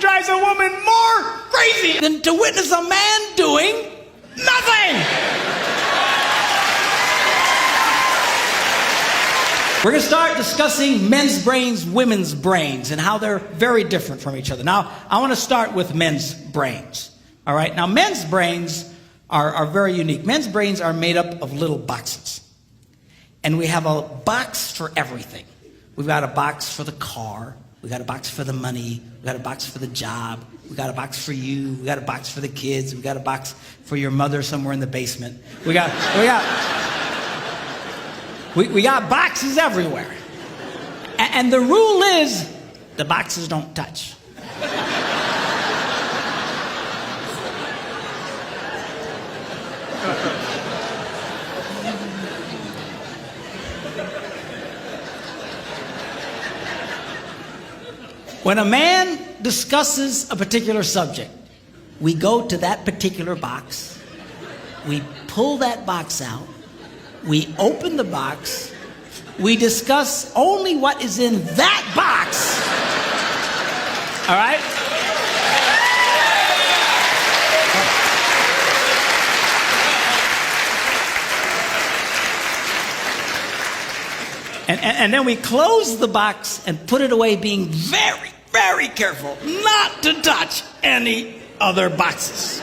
drives a woman more crazy than to witness a man doing nothing. We're going to start discussing men's brains, women's brains, and how they're very different from each other. Now, I want to start with men's brains. All right? Now, men's brains are very unique. Men's brains are made up of little boxes. And we have a box for everything. We've got a box for the car. We've got a box for the money. We've got a box for the job. We've got a box for you. We've got a box for the kids. We've got a box for your mother somewhere in the basement. We got boxes everywhere. And the rule is the boxes don't touch. When a man discusses a particular subject, we go to that particular box, we pull that box out, we open the box, we discuss only what is in that box. All right? And then we close the box and put it away, being very, very careful not to touch any other boxes.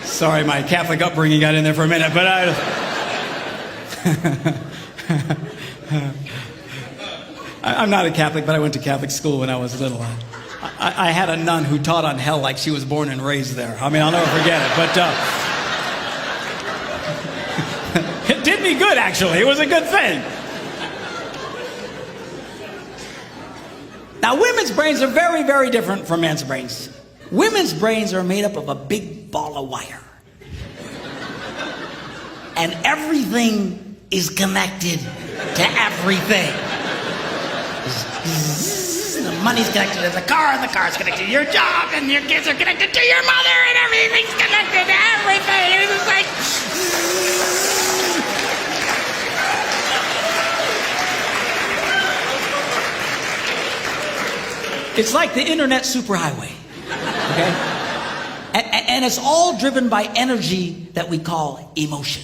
Sorry, my Catholic upbringing got in there for a minute, but I'm not a Catholic, but I went to Catholic school when I was little. I had a nun who taught on hell like she was born and raised there. I mean, I'll never forget it, but it did me good, actually. It was a good thing. Now, women's brains are very, very different from men's brains. Women's brains are made up of a big ball of wire. And everything is connected to everything. The money's connected to the car, and the car's connected to your job, and your kids are connected to your mother, and everything's connected to everything. It's just like... It's like the internet superhighway. Okay? And it's all driven by energy that we call emotion.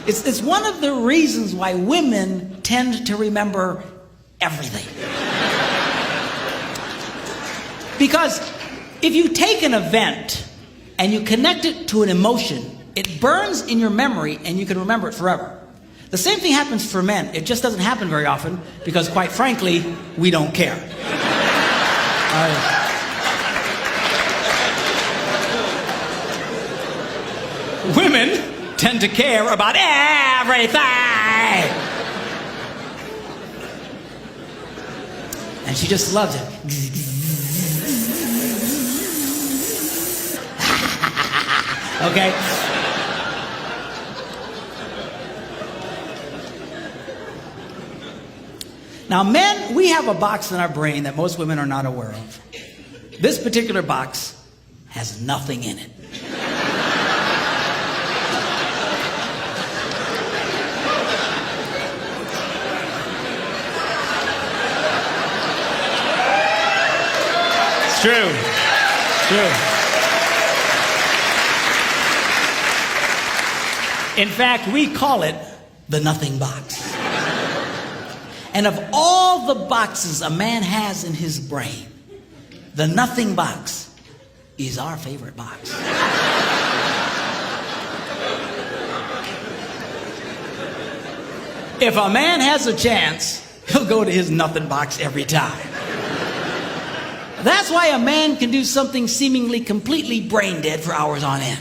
It's one of the reasons why women tend to remember everything. Because if you take an event and you connect it to an emotion, it burns in your memory and you can remember it forever. The same thing happens for men. It just doesn't happen very often because, quite frankly, we don't care. Women tend to care about everything. And she just loves it. Okay? Now, men, we have a box in our brain that most women are not aware of. This particular box has nothing in it. It's true. It's true. In fact, we call it the nothing box. And of all the boxes a man has in his brain, the nothing box is our favorite box. If a man has a chance, he'll go to his nothing box every time. That's why a man can do something seemingly completely brain dead for hours on end.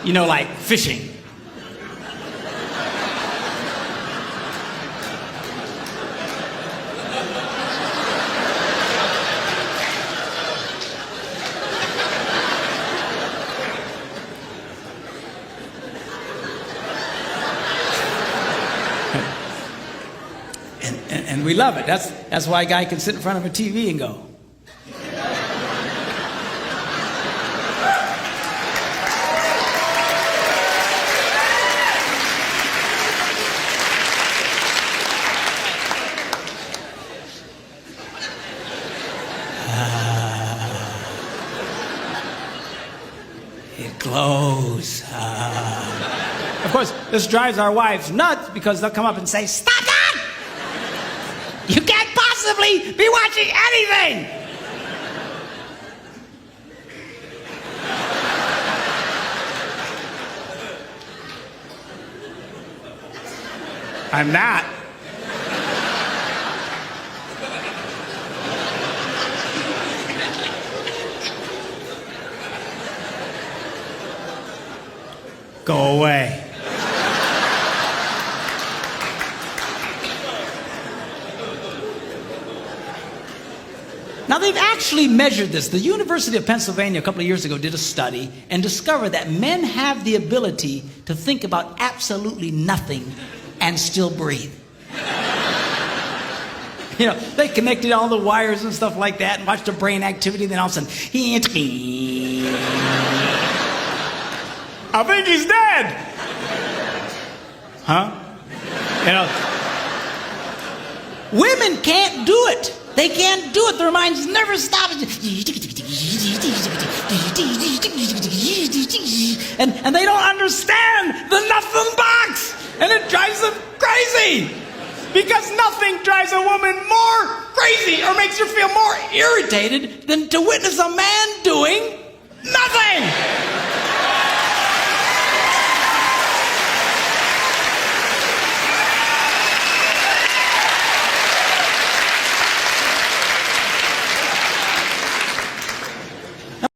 You know, like fishing. And we love it. That's why a guy can sit in front of a TV and go. It glows. Of course, this drives our wives nuts because they'll come up and say, "Stop that! You can't possibly be watching anything!" I'm not. Go away. Now, they've actually measured this. The University of Pennsylvania a couple of years ago did a study and discovered that men have the ability to think about absolutely nothing and still breathe. You know, they connected all the wires and stuff like that and watched the brain activity, then all of a sudden, I think he's dead. Huh? You know, women can't do it. They can't do it. Their minds never stop. And they don't understand the nothing box. And it drives them crazy. Because nothing drives a woman more crazy or makes her feel more irritated than to witness a man doing nothing.